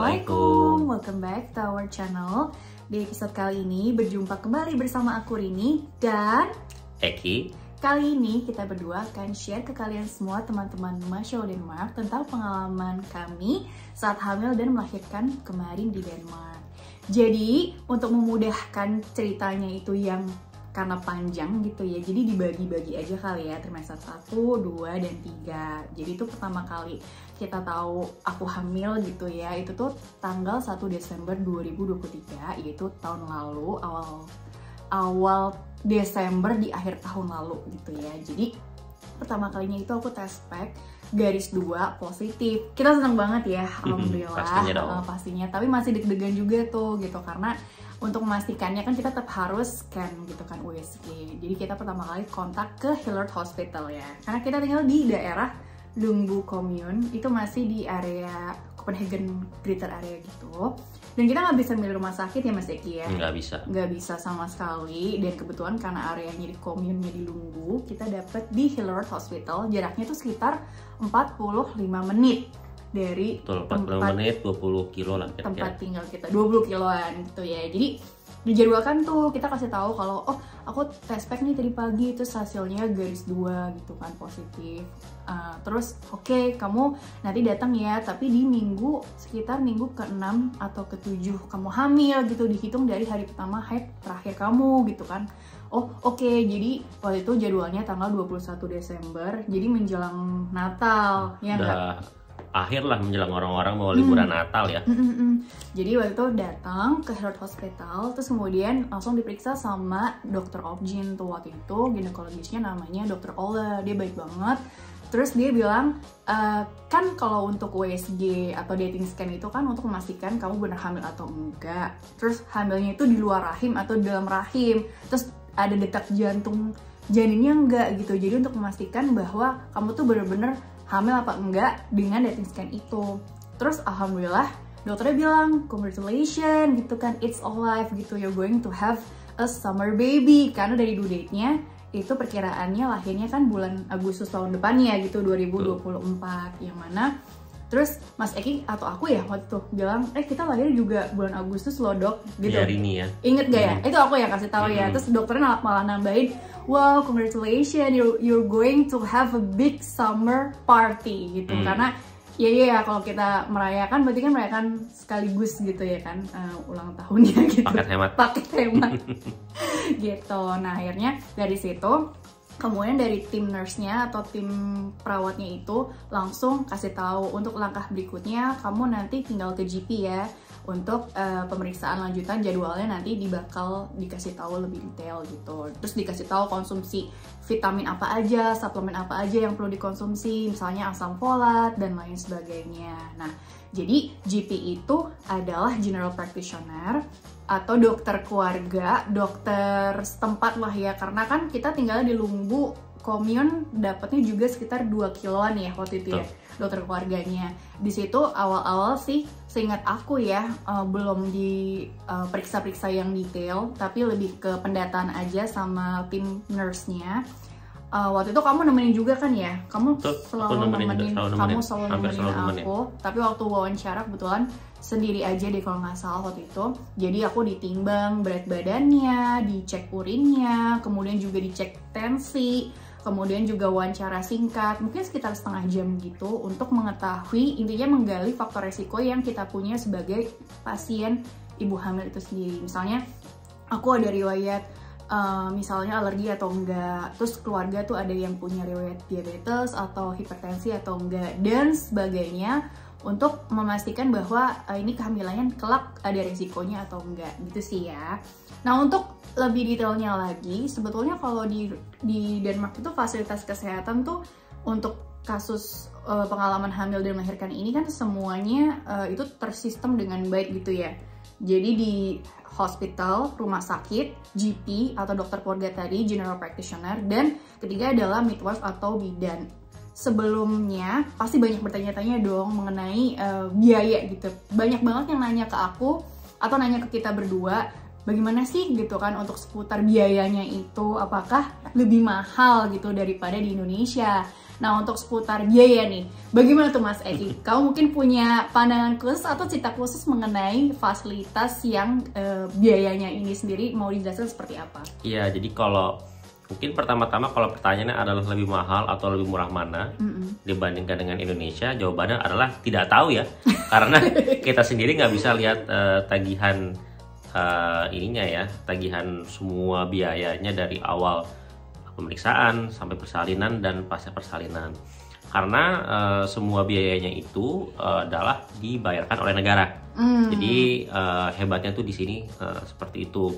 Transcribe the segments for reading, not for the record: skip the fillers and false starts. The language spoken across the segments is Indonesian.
Assalamualaikum, welcome back to our channel. Di episode kali ini berjumpa kembali bersama aku Rini dan Eki. Kali ini kita berdua akan share ke kalian semua teman-teman Masya Denmark tentang pengalaman kami saat hamil dan melahirkan kemarin di Denmark. Jadi untuk memudahkan ceritanya itu yang karena panjang gitu ya, jadi dibagi-bagi aja kali ya, trimester 1, 2, dan 3. Jadi itu pertama kali kita tahu aku hamil gitu ya, itu tuh tanggal 1 Desember 2023, yaitu tahun lalu, awal Desember di akhir tahun lalu gitu ya. Jadi pertama kalinya itu aku tes pack garis 2 positif. Kita seneng banget ya, alhamdulillah. Pastinya, tapi masih deg-degan juga tuh gitu, karena untuk memastikannya kan kita tetap harus scan gitu kan USG. Jadi kita pertama kali kontak ke Hillerød Hospital ya, karena kita tinggal di daerah Lyngby Commune, itu masih di area Copenhagen Greater area gitu. Dan kita nggak bisa milih rumah sakit ya Mas Eki ya? Nggak bisa sama sekali. Dan kebetulan karena areanya di commune-nya di Lyngby, kita dapet di Hillerød Hospital. Jaraknya tuh sekitar 45 menit dari Betul, 40 menit 20 kilo lah kira-kira. Tempat tinggal kita 20 kiloan gitu ya. Jadi dijadwalkan tuh, kita kasih tahu kalau oh aku tes pack nih tadi pagi, terus hasilnya garis 2 gitu kan positif. Terus oke, kamu nanti datang ya, tapi di sekitar minggu ke-6 atau ke-7 kamu hamil gitu, dihitung dari hari pertama haid terakhir kamu gitu kan. Oh oke, jadi waktu itu jadwalnya tanggal 21 Desember, jadi menjelang Natal ya enggak? Akhir lah menjelang orang-orang mau liburan Natal ya. Jadi waktu itu datang ke Hillerød Hospital, terus kemudian langsung diperiksa sama dokter Obgyn tuh waktu itu, ginekologisnya namanya dokter Ole, dia baik banget. Terus dia bilang, kan kalau untuk USG atau dating scan itu kan untuk memastikan kamu benar hamil atau enggak. Terus hamilnya itu di luar rahim atau di dalam rahim. Terus ada detak jantung janinnya enggak gitu. Jadi untuk memastikan bahwa kamu tuh bener-bener hamil apa enggak dengan dating scan itu. Terus alhamdulillah dokternya bilang congratulations gitu kan, it's alive gitu, you're going to have a summer baby. Karena dari due date-nya itu perkiraannya lahirnya kan bulan Agustus tahun depannya gitu, 2024. Yang mana terus Mas Eki atau aku ya waktu itu bilang, kita lahir juga bulan Agustus loh dok gitu. Hari ini ya. Ingat gak ya? Itu aku yang kasih tahu ya. Terus dokternya malah nambahin, wow congratulations, you're going to have a big summer party gitu. Karena ya kalau kita merayakan berarti kan merayakan sekaligus gitu ya kan, ulang tahunnya gitu. Paket hemat gitu. Nah akhirnya dari situ kemudian dari tim nurse-nya atau tim perawatnya itu langsung kasih tahu untuk langkah berikutnya kamu nanti tinggal ke GP ya untuk pemeriksaan lanjutan, jadwalnya nanti bakal dikasih tahu lebih detail gitu. Terus dikasih tahu konsumsi vitamin apa aja, suplemen apa aja yang perlu dikonsumsi, misalnya asam folat dan lain sebagainya. Nah, jadi GP itu adalah general practitioner atau dokter keluarga, dokter setempat lah ya, karena kan kita tinggal di Lyngby Commune, dapatnya juga sekitar 2 kiloan ya waktu itu ya, dokter keluarganya. Di situ awal-awal sih seingat aku ya, belum di periksa-periksa yang detail, tapi lebih ke pendataan aja sama tim nurse-nya. Waktu itu kamu nemenin juga kan ya? Kamu selalu nemenin aku. Tapi waktu wawancara kebetulan sendiri aja deh kalau nggak salah waktu itu. Jadi aku ditimbang berat badannya, dicek urinnya, kemudian juga dicek tensi, kemudian juga wawancara singkat, mungkin sekitar setengah jam gitu untuk mengetahui, intinya menggali faktor resiko yang kita punya sebagai pasien ibu hamil itu sendiri. Misalnya aku ada riwayat misalnya alergi atau enggak, terus keluarga tuh ada yang punya riwayat diabetes atau hipertensi atau enggak, dan sebagainya, untuk memastikan bahwa ini kehamilannya kelak ada resikonya atau enggak gitu sih ya. Nah untuk lebih detailnya lagi, sebetulnya kalau di Denmark itu fasilitas kesehatan tuh untuk kasus pengalaman hamil dan melahirkan ini kan semuanya itu tersistem dengan baik gitu ya. Jadi di hospital, rumah sakit, GP atau dokter keluarga tadi, general practitioner, dan ketiga adalah midwife atau bidan. Sebelumnya pasti banyak bertanya-tanya dong mengenai biaya gitu. Banyak banget yang nanya ke aku atau nanya ke kita berdua, bagaimana sih gitu kan untuk seputar biayanya itu, apakah lebih mahal gitu daripada di Indonesia. Nah, untuk seputar biaya nih, bagaimana tuh Mas Eki? Kamu mungkin punya pandangan khusus atau cerita khusus mengenai fasilitas yang biayanya ini sendiri, mau dijelaskan seperti apa? Iya, jadi kalau mungkin pertama-tama kalau pertanyaannya adalah lebih mahal atau lebih murah mana dibandingkan dengan Indonesia, jawabannya adalah tidak tahu ya, karena kita sendiri nggak bisa lihat tagihan ininya ya, tagihan semua biayanya dari awal pemeriksaan sampai persalinan dan pasca persalinan, karena semua biayanya itu adalah dibayarkan oleh negara. Jadi hebatnya tuh di sini seperti itu.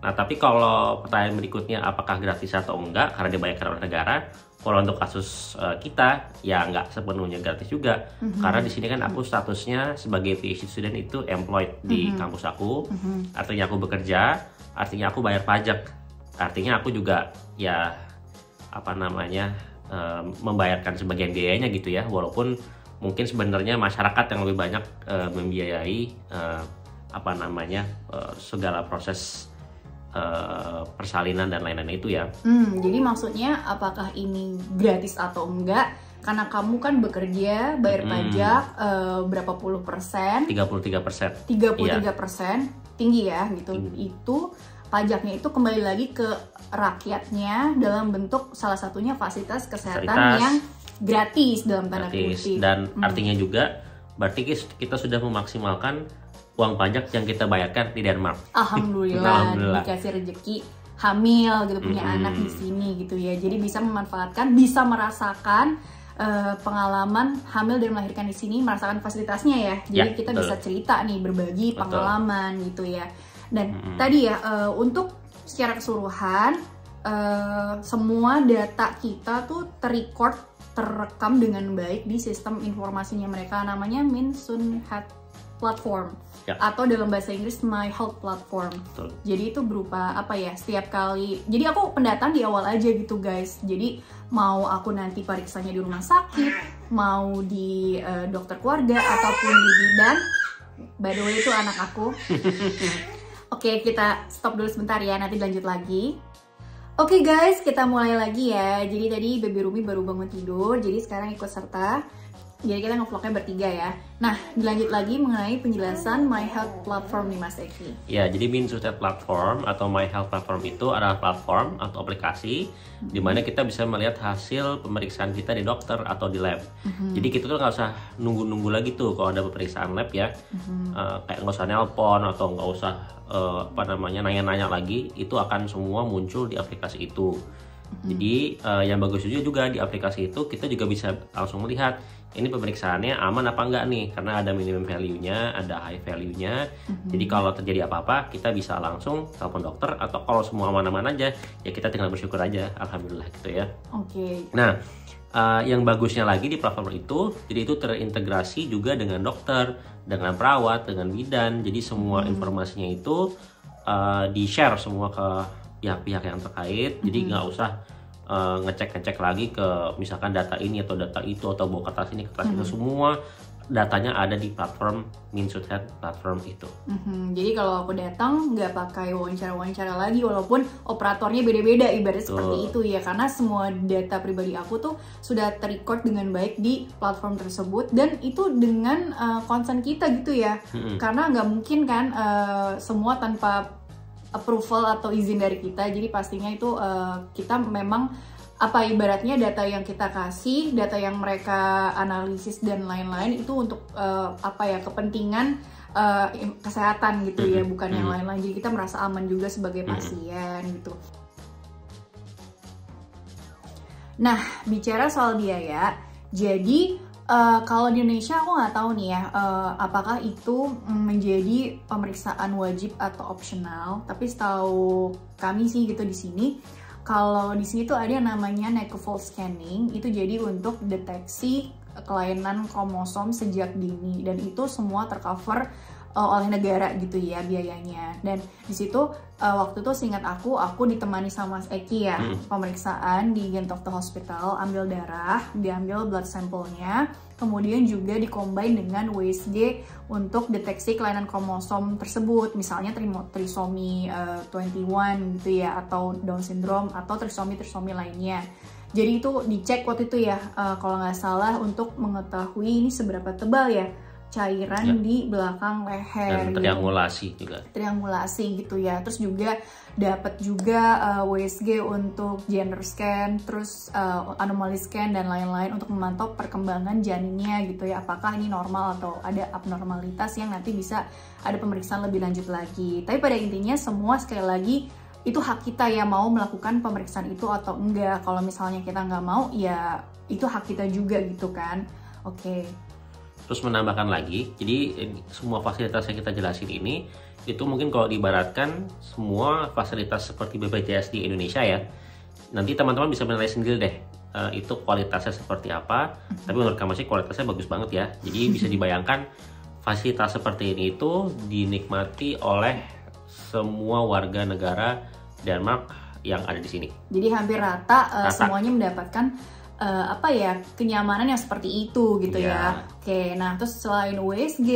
Nah, tapi kalau pertanyaan berikutnya apakah gratis atau enggak karena dibayarkan oleh negara, kalau untuk kasus kita ya nggak sepenuhnya gratis juga, karena di sini kan aku statusnya sebagai PhD student itu employed di kampus aku, artinya aku bekerja, artinya aku bayar pajak, artinya aku juga ya membayarkan sebagian biayanya gitu ya, walaupun mungkin sebenarnya masyarakat yang lebih banyak membiayai segala proses persalinan dan lain-lain itu ya. Jadi maksudnya apakah ini gratis atau enggak? Karena kamu kan bekerja, bayar pajak berapa puluh persen? 33%. 33%, tinggi ya gitu. Itu pajaknya itu kembali lagi ke rakyatnya dalam bentuk salah satunya fasilitas kesehatan yang gratis dalam tanda kutip. Dan artinya juga berarti kita sudah memaksimalkan uang pajak yang kita bayarkan di Denmark. Alhamdulillah. Dikasih rezeki hamil gitu, punya anak di sini gitu ya. Jadi bisa memanfaatkan, bisa merasakan pengalaman hamil dan melahirkan di sini, merasakan fasilitasnya ya. Jadi kita bisa cerita nih, berbagi pengalaman gitu ya. Dan tadi ya untuk secara keseluruhan semua data kita tuh terekam dengan baik di sistem informasinya mereka, namanya Minsun Health Platform atau dalam bahasa Inggris My Health Platform. Jadi itu berupa apa ya, setiap kali, jadi aku pendataan di awal aja gitu guys. Jadi mau aku nanti pariksanya di rumah sakit, mau di dokter keluarga ataupun di bidan. By the way itu anak aku. Oke, kita stop dulu sebentar ya, nanti lanjut lagi. Oke guys, kita mulai lagi ya. Jadi tadi Baby Rumi baru bangun tidur, jadi sekarang ikut serta. Jadi kita ngevlognya bertiga ya. Nah, dilanjut lagi mengenai penjelasan My Health Platform nih Mas Eki. Ya, jadi Minsun Health Platform atau My Health Platform itu adalah platform atau aplikasi di mana kita bisa melihat hasil pemeriksaan kita di dokter atau di lab. Jadi kita tuh nggak usah nunggu-nunggu lagi tuh kalau ada pemeriksaan lab ya. Kayak nggak usah nelpon atau nggak usah nanya-nanya lagi. Itu akan semua muncul di aplikasi itu. Jadi yang bagus juga di aplikasi itu kita juga bisa langsung melihat ini pemeriksaannya aman apa enggak nih, karena ada minimum value-nya, ada high value-nya. Jadi kalau terjadi apa-apa kita bisa langsung telepon dokter, atau kalau semua aman-aman aja ya kita tinggal bersyukur aja, alhamdulillah gitu ya. Nah, yang bagusnya lagi di platform itu, jadi itu terintegrasi juga dengan dokter, dengan perawat, dengan bidan. Jadi semua informasinya itu di-share semua ke pihak-pihak yang terkait. Jadi nggak usah ngecek lagi ke misalkan data ini atau data itu atau bawa kertas ini kertas itu, semua datanya ada di platform Minsun Health Platform itu. Jadi kalau aku datang nggak pakai wawancara lagi, walaupun operatornya beda-beda ibarat seperti itu ya, karena semua data pribadi aku tuh sudah terrecord dengan baik di platform tersebut, dan itu dengan konsen kita gitu ya. Karena nggak mungkin kan semua tanpa approval atau izin dari kita. Jadi pastinya itu kita memang ibaratnya data yang kita kasih, data yang mereka analisis dan lain-lain itu untuk kepentingan kesehatan gitu ya, bukan yang lain-lain. Jadi kita merasa aman juga sebagai pasien gitu. Nah, bicara soal biaya, jadi kalau di Indonesia aku nggak tahu nih ya, apakah itu menjadi pemeriksaan wajib atau opsional. Tapi setahu kami sih gitu di sini, kalau di sini tuh ada yang namanya neck-fold scanning. Itu jadi untuk deteksi kelainan kromosom sejak dini, dan itu semua tercover oleh negara gitu ya biayanya. Dan di situ waktu itu seingat aku ditemani sama Mas Eki ya, pemeriksaan di Gentofte Hospital, ambil darah, diambil blood sampelnya, kemudian juga dikombin dengan WSG untuk deteksi kelainan kromosom tersebut, misalnya trisomi 21 gitu ya, atau Down syndrome atau trisomi lainnya. Jadi itu dicek waktu itu ya, kalau nggak salah untuk mengetahui ini seberapa tebal ya cairan di belakang leher. Dan triangulasi juga. Triangulasi gitu ya. Terus juga dapat juga USG untuk gender scan, terus anomaly scan dan lain-lain untuk memantau perkembangan janinnya gitu ya. Apakah ini normal atau ada abnormalitas yang nanti bisa ada pemeriksaan lebih lanjut lagi. Tapi pada intinya semua sekali lagi itu hak kita ya mau melakukan pemeriksaan itu atau enggak. Kalau misalnya kita nggak mau ya itu hak kita juga gitu kan. Oke. Terus menambahkan lagi, jadi semua fasilitas yang kita jelasin ini itu mungkin kalau diibaratkan semua fasilitas seperti BPJS di Indonesia ya, nanti teman-teman bisa menilai sendiri deh itu kualitasnya seperti apa. Tapi menurut kami sih kualitasnya bagus banget ya. Jadi bisa dibayangkan fasilitas seperti ini itu dinikmati oleh semua warga negara Denmark yang ada di sini. Jadi hampir rata. Semuanya mendapatkan kenyamanan yang seperti itu gitu ya. Oke, nah terus selain USG,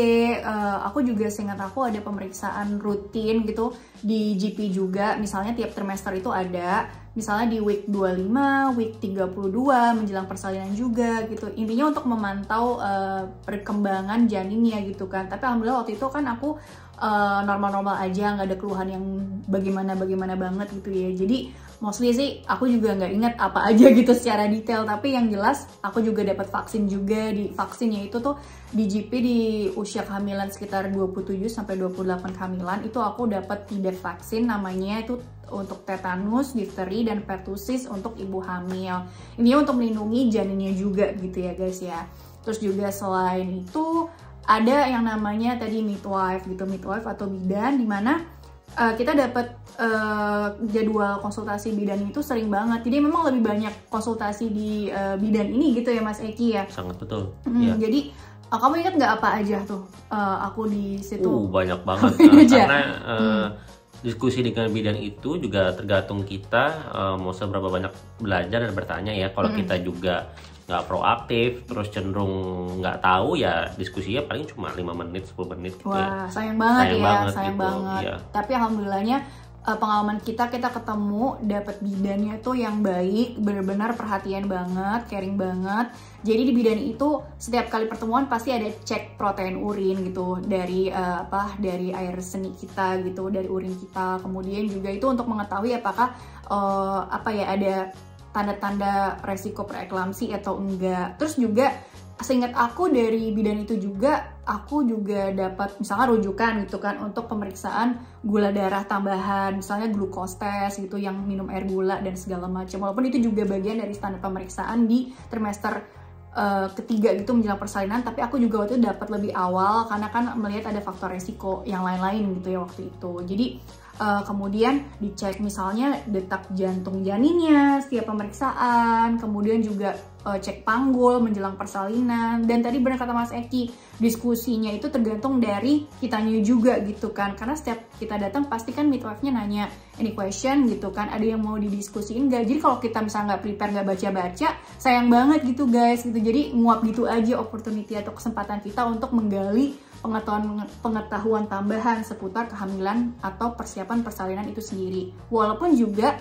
aku juga seingat aku ada pemeriksaan rutin gitu di GP juga. Misalnya tiap trimester itu ada, misalnya di week 25, week 32 menjelang persalinan juga gitu. Intinya untuk memantau perkembangan janinnya gitu kan. Tapi alhamdulillah waktu itu kan aku normal-normal aja, nggak ada keluhan yang bagaimana banget gitu ya. Jadi mostly sih aku juga nggak ingat apa aja gitu secara detail, tapi yang jelas aku juga dapat vaksin juga. Di vaksinnya itu tuh di GP di usia kehamilan sekitar 27 sampai 28 kehamilan itu aku dapat 3 vaksin, namanya itu untuk tetanus, difteri, dan pertusis untuk ibu hamil. Ini untuk melindungi janinnya juga gitu ya guys ya. Terus juga selain itu ada yang namanya tadi midwife gitu, midwife atau bidan, dimana kita dapat jadwal konsultasi bidan itu sering banget. Jadi memang lebih banyak konsultasi di bidan ini gitu ya Mas Eki ya. Sangat betul. Ya. Jadi kamu ingat nggak apa aja tuh aku di situ? Banyak banget. Karena diskusi dengan bidan itu juga tergantung kita mau seberapa banyak belajar dan bertanya ya. Kalau kita juga nggak proaktif, terus cenderung nggak tahu ya diskusinya paling cuma 5 menit, 10 menit gitu. Wah, sayang banget ya, sayang gitu, banget. Ya. Tapi alhamdulillahnya pengalaman kita ketemu dapat bidannya tuh yang baik, benar-benar perhatian banget, caring banget. Jadi di bidan itu setiap kali pertemuan pasti ada cek protein urin gitu dari dari air seni kita gitu, dari urin kita. Kemudian juga itu untuk mengetahui apakah ada tanda-tanda resiko preeklamsi atau enggak. Terus juga seingat aku dari bidan itu juga aku juga dapat misalnya rujukan gitu kan untuk pemeriksaan gula darah tambahan, misalnya glucose test gitu yang minum air gula dan segala macam. Walaupun itu juga bagian dari standar pemeriksaan di trimester ketiga gitu menjelang persalinan, tapi aku juga waktu itu dapat lebih awal karena kan melihat ada faktor resiko yang lain-lain gitu ya waktu itu. Jadi kemudian dicek misalnya detak jantung janinnya setiap pemeriksaan, kemudian juga cek panggul menjelang persalinan. Dan tadi benar kata Mas Eki, diskusinya itu tergantung dari kitanya juga gitu kan, karena setiap kita datang pasti kan midwife-nya nanya any question gitu kan, ada yang mau didiskusiin nggak. Jadi kalau kita misalnya nggak prepare, nggak baca-baca, sayang banget gitu guys gitu. Jadi nguap gitu aja opportunity atau kesempatan kita untuk menggali pengetahuan tambahan seputar kehamilan atau persiapan persalinan itu sendiri. Walaupun juga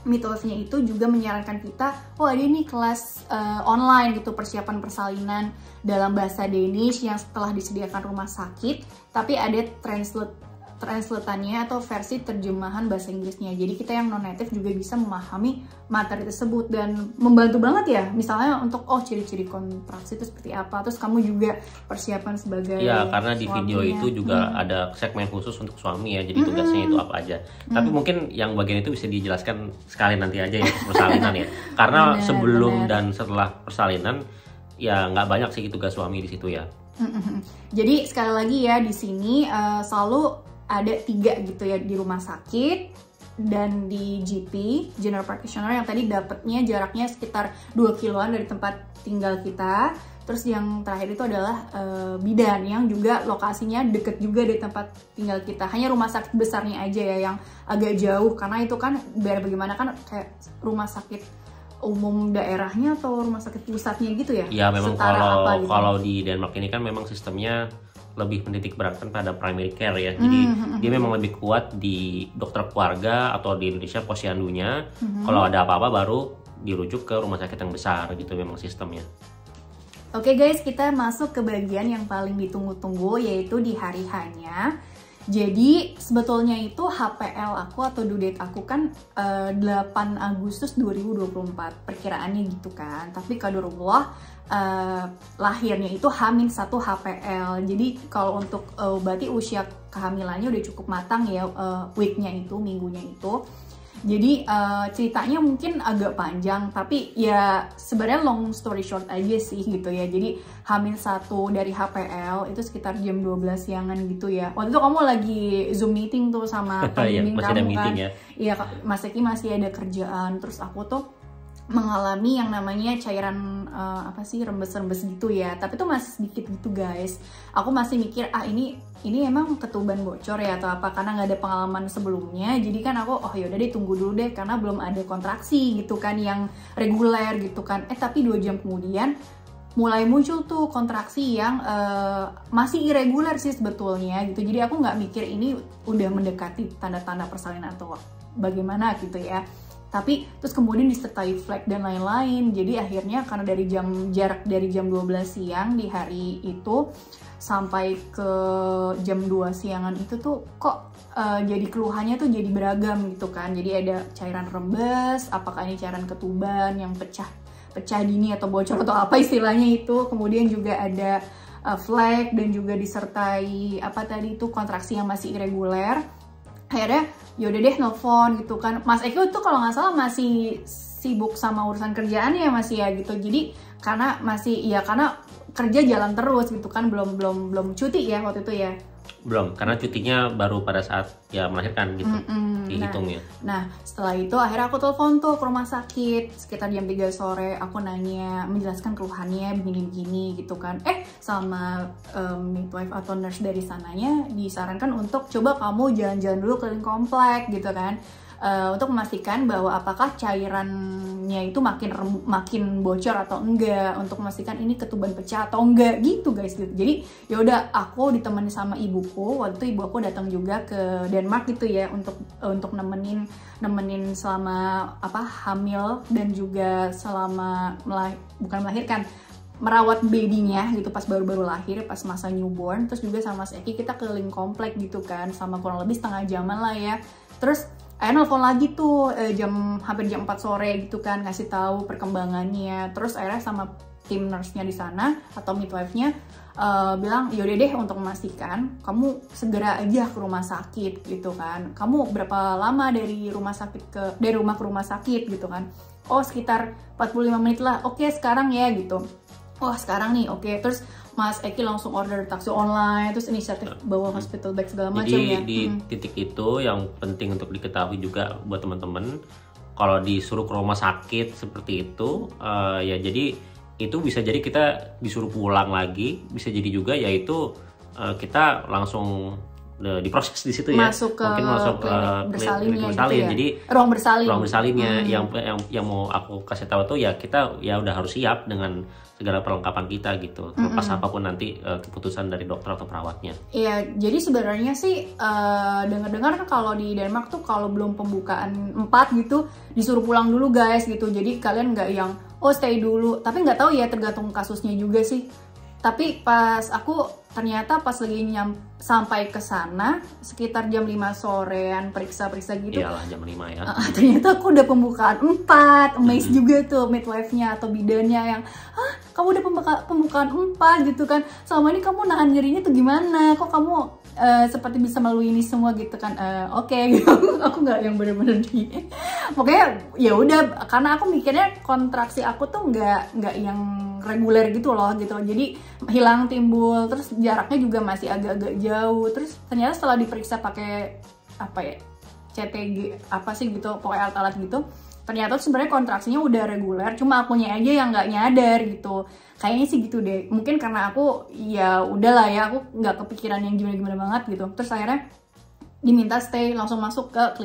mitosnya itu juga menyarankan kita, ada nih kelas online gitu persiapan persalinan dalam bahasa Danish yang setelah disediakan rumah sakit, tapi ada translatannya atau versi terjemahan bahasa Inggrisnya. Jadi kita yang non native juga bisa memahami materi tersebut dan membantu banget ya. Misalnya untuk ciri-ciri kontraksi itu seperti apa. Terus kamu juga persiapan sebagai karena di video itu juga ada segmen khusus untuk suami ya. Jadi tugasnya itu apa aja. Tapi mungkin yang bagian itu bisa dijelaskan sekali nanti aja ya persalinan ya. Karena sebelum dan setelah persalinan ya nggak banyak sih tugas suami di situ ya. Jadi sekali lagi ya di sini selalu ada 3 gitu ya di rumah sakit dan di GP, General Practitioner, yang tadi dapatnya jaraknya sekitar 2 kiloan dari tempat tinggal kita. Terus yang terakhir itu adalah bidan yang juga lokasinya deket juga dari tempat tinggal kita. Hanya rumah sakit besarnya aja ya yang agak jauh, karena itu kan biar bagaimana kan kayak rumah sakit umum daerahnya atau rumah sakit pusatnya gitu ya? Ya memang kalau di Denmark ini kan memang sistemnya lebih menitik beratkan pada primary care ya. Jadi dia memang lebih kuat di dokter keluarga, atau di Indonesia posyandunya. Kalau ada apa-apa baru dirujuk ke rumah sakit yang besar gitu memang sistemnya. Oke guys, kita masuk ke bagian yang paling ditunggu-tunggu, yaitu di hari H-nya. Jadi sebetulnya itu HPL aku atau due date aku kan 8 Agustus 2024 perkiraannya gitu kan. Tapi qadarullah lahirnya itu H-1 HPL. Jadi kalau untuk berarti usia kehamilannya udah cukup matang ya, weeknya itu, minggunya itu. Jadi ceritanya mungkin agak panjang, tapi ya sebenarnya long story short aja sih gitu ya. Jadi H-1 dari HPL itu sekitar jam 12 siangan gitu ya. Waktu itu kamu lagi Zoom meeting tuh sama pembimbing kamu kan. Iya, Mas Eki masih ada kerjaan. Terus aku tuh mengalami yang namanya cairan rembes-rembes gitu ya, tapi tuh masih sedikit gitu guys. Aku masih mikir ini emang ketuban bocor ya atau apa, karena nggak ada pengalaman sebelumnya. Jadi kan aku yaudah deh tunggu dulu deh karena belum ada kontraksi gitu kan yang reguler gitu kan. Tapi 2 jam kemudian mulai muncul tuh kontraksi yang masih irregular sih sebetulnya gitu. Jadi aku nggak mikir ini udah mendekati tanda-tanda persalinan atau bagaimana gitu ya. Tapi terus kemudian disertai flag dan lain-lain. Jadi akhirnya karena dari jarak dari jam 12 siang di hari itu sampai ke jam 2 siangan itu tuh kok jadi keluhannya tuh jadi beragam gitu kan. Jadi ada cairan rembes, apakah ini cairan ketuban yang pecah dini atau bocor atau apa istilahnya itu. Kemudian juga ada flag dan juga disertai kontraksi yang masih irreguler. Akhirnya yaudah deh nelfon gitu kan. Mas Eko tuh kalau nggak salah masih sibuk sama urusan kerjaannya masih ya gitu. Jadi karena kerja jalan terus gitu kan, belum cuti ya waktu itu ya. Belum, karena cutinya baru pada saat ya melahirkan gitu dihitungnya. Nah setelah itu akhirnya aku telepon tuh ke rumah sakit sekitar jam 3 sore. Aku nanya, menjelaskan keluhannya begini-begini gitu kan. Sama midwife atau nurse dari sananya disarankan untuk coba kamu jalan-jalan dulu keliling komplek gitu kan. Untuk memastikan bahwa apakah cairannya itu makin bocor atau enggak, untuk memastikan ini ketuban pecah atau enggak gitu guys gitu. Jadi ya udah aku ditemani sama ibuku. Waktu itu ibu aku datang juga ke Denmark gitu ya untuk nemenin selama hamil dan juga selama bukan melahirkan, merawat babynya gitu pas baru-baru lahir, pas masa newborn. Terus juga sama Mas Eki kita keliling komplek gitu kan, sama kurang lebih setengah jaman lah ya. Terus nelfon lagi tuh hampir jam 4 sore gitu kan, ngasih tahu perkembangannya. Terus akhirnya sama tim nurse-nya di sana atau midwife-nya bilang yaudah deh untuk memastikan kamu segera aja ke rumah sakit gitu kan. Kamu berapa lama dari rumah ke rumah sakit gitu kan. Sekitar 45 menit lah. Oke, sekarang ya gitu. Sekarang nih, oke. Terus Mas Eki langsung order taksi online, terus inisiatif bawa hospital bag segala macam ya. Jadi di titik itu yang penting untuk diketahui juga buat teman-teman, kalau disuruh ke rumah sakit seperti itu, ya jadi itu bisa jadi kita disuruh pulang lagi, bisa jadi juga yaitu kita langsung diproses di situ ya. Masuk ke bersalinnya gitu ya. Jadi ruang bersalinnya yang mau aku kasih tahu tuh ya kita ya udah harus siap dengan segala perlengkapan kita gitu, terlepas apapun nanti keputusan dari dokter atau perawatnya. Iya, jadi sebenarnya sih dengar-dengar kan kalau di Denmark tuh kalau belum pembukaan 4 gitu disuruh pulang dulu guys gitu. Jadi kalian nggak yang stay dulu, tapi nggak tahu ya, tergantung kasusnya juga sih. Tapi pas aku ternyata pas lagi sampai ke sana sekitar jam 5 sorean periksa-periksa gitu. Iyalah jam 5 ya. Ternyata aku udah pembukaan 4. Amazed juga tuh midwife-nya atau bidannya yang, kamu udah pembukaan 4 gitu kan. Selama ini kamu nahan nyerinya tuh gimana? Kok kamu seperti bisa melalui ini semua gitu kan. Oke, gitu. Aku nggak yang bener-bener pokoknya ya udah, karena aku mikirnya kontraksi aku tuh nggak yang reguler gitu loh gitu. Jadi hilang timbul, terus jaraknya juga masih agak-agak jauh. Terus ternyata setelah diperiksa pakai CTG apa sih gitu, pokoknya alat-alat gitu, ternyata sebenarnya kontraksinya udah reguler, cuma akunya aja yang nggak nyadar gitu. Kayaknya sih gitu deh. Mungkin karena aku ya udahlah ya, aku nggak kepikiran yang gimana-gimana banget gitu. Terus akhirnya diminta stay, langsung masuk ke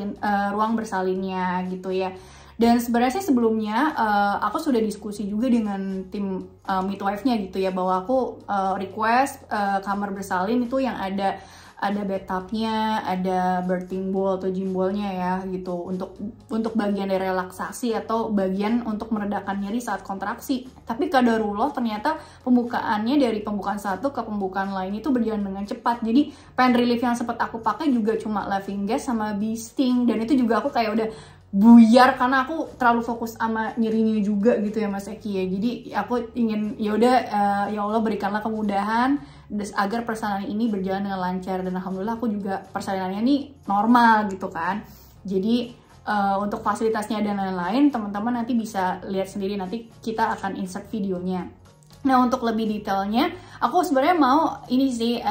ruang bersalinnya gitu ya. Dan sebenarnya sih sebelumnya aku sudah diskusi juga dengan tim midwife-nya gitu ya, bahwa aku request kamar bersalin itu yang ada ada bathtubnya, ada birthing bowl atau gym bowl-nya ya gitu, untuk bagian dari relaksasi atau bagian untuk meredakan nyeri saat kontraksi. Tapi kadarullah ternyata pembukaannya dari pembukaan satu ke pembukaan lain itu berjalan dengan cepat. Jadi pain relief yang sempat aku pakai juga cuma Laughing Gas sama Bee Sting, dan itu juga aku kayak udah buyar karena aku terlalu fokus sama nyerinya juga gitu ya Mas Eki ya. Jadi aku ingin ya Allah berikanlah kemudahan agar persalinan ini berjalan dengan lancar, dan alhamdulillah aku juga persalinannya ini normal gitu kan. Jadi untuk fasilitasnya dan lain-lain teman-teman nanti bisa lihat sendiri, nanti kita akan insert videonya. Nah untuk lebih detailnya aku sebenarnya mau ini sih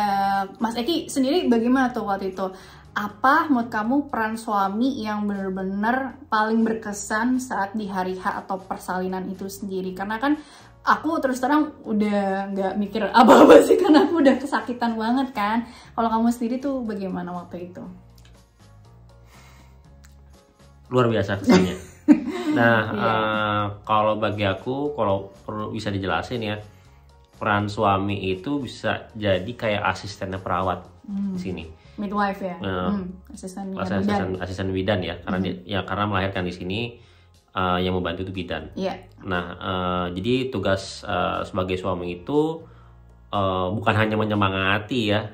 Mas Eki sendiri bagaimana tuh waktu itu? Apa menurut kamu peran suami yang benar-benar paling berkesan saat di hari H atau persalinan itu sendiri? Karena kan aku terus terang udah nggak mikir apa-apa sih karena aku udah kesakitan banget kan. Kalau kamu sendiri tuh bagaimana waktu itu? Luar biasa kesannya. Nah, kalau bagi aku, kalau perlu bisa dijelasin ya, peran suami itu bisa jadi kayak asistennya perawat di sini. Midwife ya, asisten bidan ya, karena melahirkan di sini yang membantu itu bidan. Nah, jadi tugas sebagai suami itu bukan hanya menyemangati ya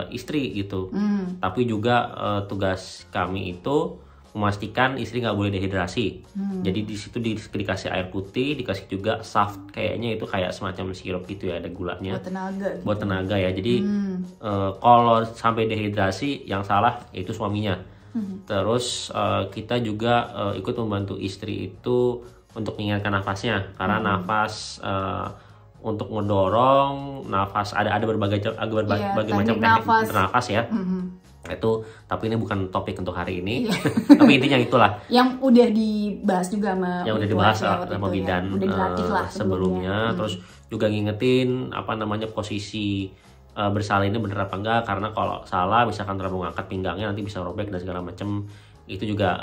istri gitu, tapi juga tugas kami itu memastikan istri nggak boleh dehidrasi. Jadi di situ dikasih air putih, dikasih juga saft, kayaknya itu kayak semacam sirup gitu ya, ada gulanya. Buat tenaga ya. Jadi kalau sampai dehidrasi yang salah yaitu suaminya. Terus kita juga ikut membantu istri itu untuk mengingatkan nafasnya, karena nafas untuk mendorong nafas ada berbagai macam teknik bernafas ya. Itu, tapi ini bukan topik untuk hari ini. Tapi intinya itulah yang udah dibahas juga sama bidan sebelumnya. Terus juga ngingetin posisi bersalinnya bener apa enggak, karena kalau salah misalkan terlalu ngangkat pinggangnya nanti bisa robek dan segala macam. Itu juga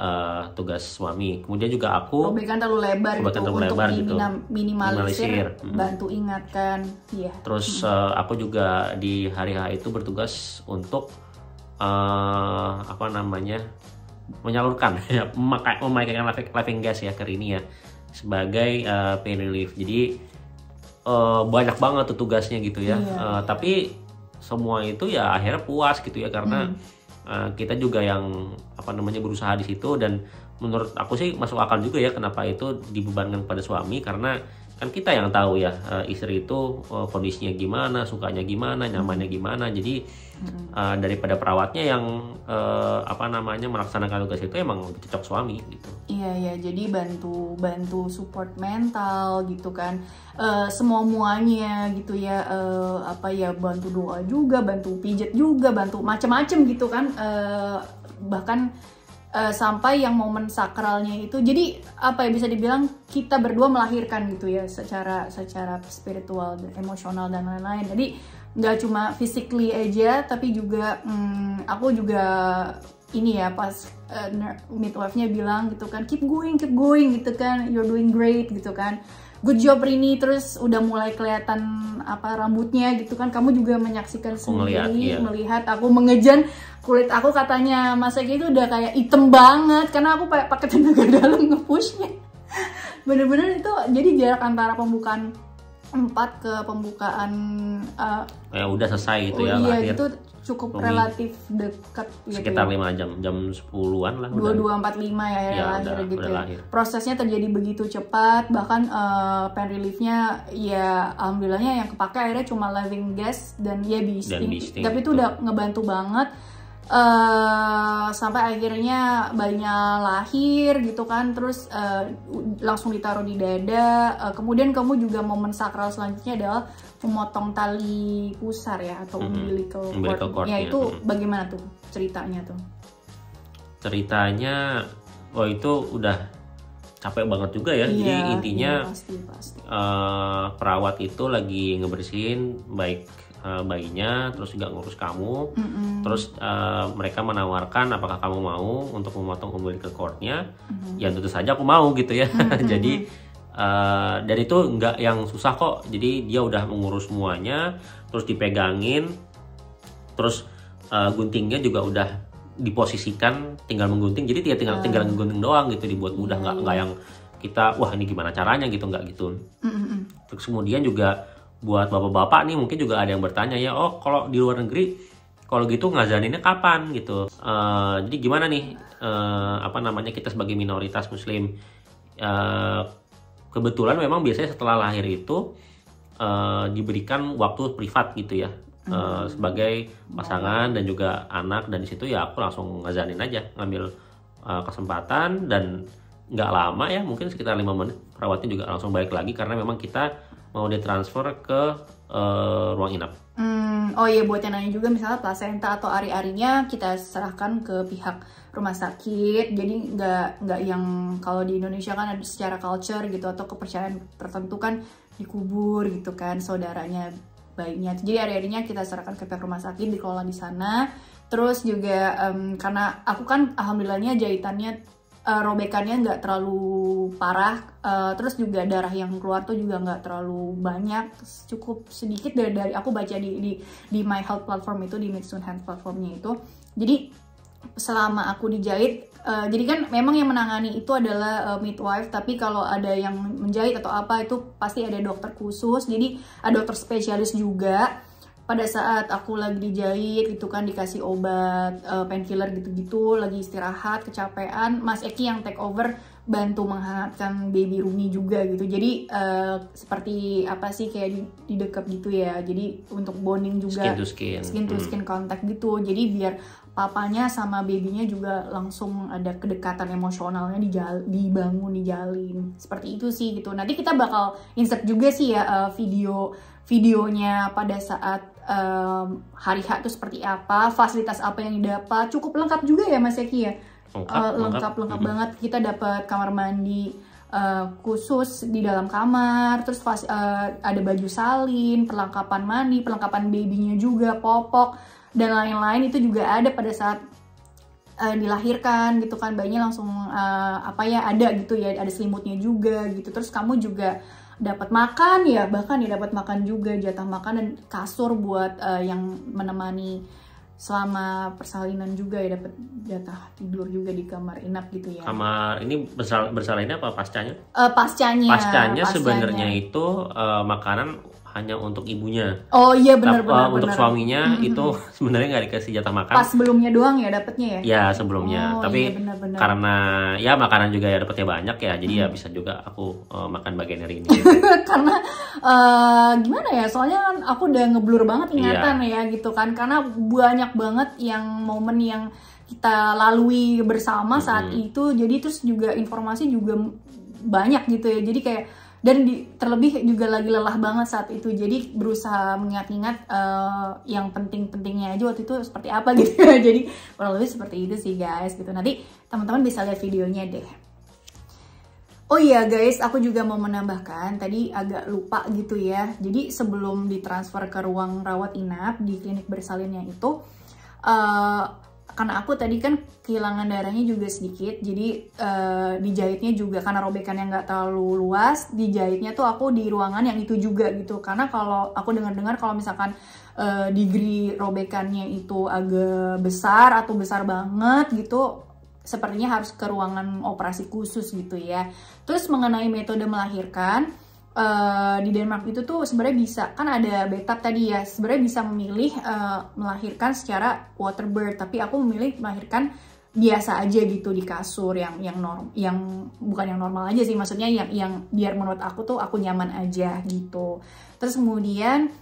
tugas suami. Kemudian juga aku robekan terlalu lebar gitu, minimalisir, bantu ingatkan. Terus aku juga di hari H itu bertugas untuk menyalurkan memakaikan Laughing Gas ya ke Rini ya sebagai pain relief. Jadi banyak banget tuh tugasnya gitu ya. Tapi semua itu ya akhirnya puas gitu ya, karena kita juga yang berusaha di situ, dan menurut aku sih masuk akal juga ya kenapa itu dibebankan pada suami, karena kan kita yang tahu ya istri itu kondisinya gimana, sukanya gimana, nyamannya gimana. Jadi daripada perawatnya yang melaksanakan tugas itu emang lebih cocok suami gitu. Iya, jadi bantu support mental gitu kan, semuanya gitu ya, bantu doa juga, bantu pijet juga, bantu macem-macem gitu kan, bahkan sampai yang momen sakralnya itu, jadi bisa dibilang kita berdua melahirkan gitu ya, secara spiritual, emosional dan lain-lain. Jadi nggak cuma physically aja, tapi juga aku juga ini ya, pas midwife-nya bilang gitu kan, keep going gitu kan, you're doing great gitu kan, good job Rini. Terus udah mulai kelihatan rambutnya gitu kan, kamu juga menyaksikan sendiri, melihat aku mengejan kulit aku, katanya Mas Eki itu udah kayak item banget karena aku pakai tenaga dalam nge-pushnya. Bener-bener itu, jadi jarak antara pembukaan 4 ke pembukaan udah selesai gitu ya, lahir itu cukup relatif dekat gitu, sekitar 5 jam 10-an lah, 22:45 ya lahir gitu ya. Prosesnya terjadi begitu cepat, bahkan pain reliefnya ya alhamdulillahnya yang kepake akhirnya cuma Laughing Gas dan Bee Sting, tapi itu udah ngebantu banget. Sampai akhirnya bayinya lahir gitu kan, terus langsung ditaruh di dada. Kemudian kamu juga momen sakral selanjutnya adalah memotong tali pusar ya, atau umbilical cord. Ya itu bagaimana tuh ceritanya tuh? Ceritanya, itu udah capek banget juga ya. Jadi intinya pasti. Perawat itu lagi ngebersihin baik bayinya, terus juga ngurus kamu. Terus mereka menawarkan apakah kamu mau untuk memotong umbilical cordnya. Ya tentu saja aku mau gitu ya. Jadi dan itu nggak yang susah kok. Jadi dia udah mengurus semuanya, terus dipegangin, terus guntingnya juga udah diposisikan tinggal menggunting, jadi dia tinggal menggunting doang gitu, dibuat mudah, nggak yang kita wah ini gimana caranya gitu, nggak gitu. Terus kemudian juga buat bapak-bapak nih mungkin juga ada yang bertanya ya, oh kalau di luar negeri kalau gitu ngazaninnya kapan gitu. Jadi gimana nih kita sebagai minoritas muslim, kebetulan memang biasanya setelah lahir itu diberikan waktu privat gitu ya, sebagai pasangan dan juga anak, dan di situ ya aku langsung ngazanin aja, ngambil kesempatan, dan nggak lama ya, mungkin sekitar 5 menit perawatnya juga langsung balik lagi karena memang kita mau ditransfer ke ruang inap. Oh iya, buat yang nanya juga, misalnya plasenta atau ari-arinya kita serahkan ke pihak rumah sakit, jadi nggak yang kalau di Indonesia kan ada secara culture gitu atau kepercayaan tertentu kan dikubur gitu kan saudaranya bayinya. Jadi ari-arinya kita serahkan ke pihak rumah sakit, dikelola di sana. Terus juga karena aku kan alhamdulillahnya jahitannya robekannya nggak terlalu parah, terus juga darah yang keluar tuh juga nggak terlalu banyak, cukup sedikit dari aku baca di My Health platform itu, di Midsoon Health platformnya itu. Jadi selama aku dijahit, jadi kan memang yang menangani itu adalah midwife, tapi kalau ada yang menjahit atau apa itu pasti ada dokter khusus, jadi ada dokter spesialis juga. Pada saat aku lagi dijahit itu kan dikasih obat painkiller gitu-gitu, lagi istirahat, kecapean, Mas Eki yang take over bantu menghangatkan baby Rumi juga gitu. Jadi seperti apa sih, kayak didekap gitu ya. Jadi untuk bonding juga, skin to skin contact gitu. Jadi biar papanya sama babynya juga langsung ada kedekatan emosionalnya dibangun, dijalin. Seperti itu sih gitu. Nanti kita bakal insert juga sih ya videonya pada saat hari H itu seperti apa, fasilitas apa yang didapat. Cukup lengkap juga ya Mas Eki ya. Lengkap banget. Kita dapat kamar mandi khusus di dalam kamar, terus ada baju salin, perlengkapan mandi, perlengkapan babynya juga, popok dan lain-lain itu juga ada pada saat dilahirkan gitu kan, bayinya langsung ada gitu ya, ada selimutnya juga gitu. Terus kamu juga dapat makan ya, bahkan ya dapat makan juga, jatah makan dan kasur buat yang menemani selama persalinan juga ya, dapat jatah tidur juga di kamar inap gitu ya. Kamar ini bersalinnya apa pascanya? Pascanya sebenarnya itu makanan hanya untuk ibunya. Oh iya, benar. Untuk suaminya itu sebenarnya nggak dikasih jatah makan. Pas sebelumnya doang ya dapetnya ya? Ya sebelumnya, tapi iya, bener. Karena ya makanan juga ya dapetnya banyak ya, jadi ya bisa juga aku makan bagian dari ini. Karena gimana ya, soalnya kan aku udah ngeblur banget ingatan ya gitu kan, karena banyak banget yang momen yang kita lalui bersama saat itu, jadi terus juga informasi juga banyak gitu ya, jadi kayak dan terlebih juga lagi lelah banget saat itu, jadi berusaha mengingat-ingat yang penting-pentingnya aja waktu itu seperti apa gitu ya. Jadi kurang lebih seperti itu sih guys gitu. Nanti teman-teman bisa lihat videonya deh. Oh iya guys, aku juga mau menambahkan, tadi agak lupa gitu ya. Jadi sebelum ditransfer ke ruang rawat inap di klinik bersalinnya itu, karena aku tadi kan kehilangan darahnya juga sedikit, jadi dijahitnya juga karena robekannya nggak terlalu luas, dijahitnya tuh aku di ruangan yang itu juga gitu. Karena kalau aku dengar-dengar kalau misalkan degree robekannya itu agak besar atau besar banget gitu, sepertinya harus ke ruangan operasi khusus gitu ya. Terus mengenai metode melahirkan, di Denmark itu tuh sebenarnya bisa, kan ada bathtub tadi ya, sebenarnya bisa memilih melahirkan secara water birth, tapi aku memilih melahirkan biasa aja gitu di kasur yang bukan yang normal aja sih, maksudnya yang biar menurut aku tuh aku nyaman aja gitu. Terus kemudian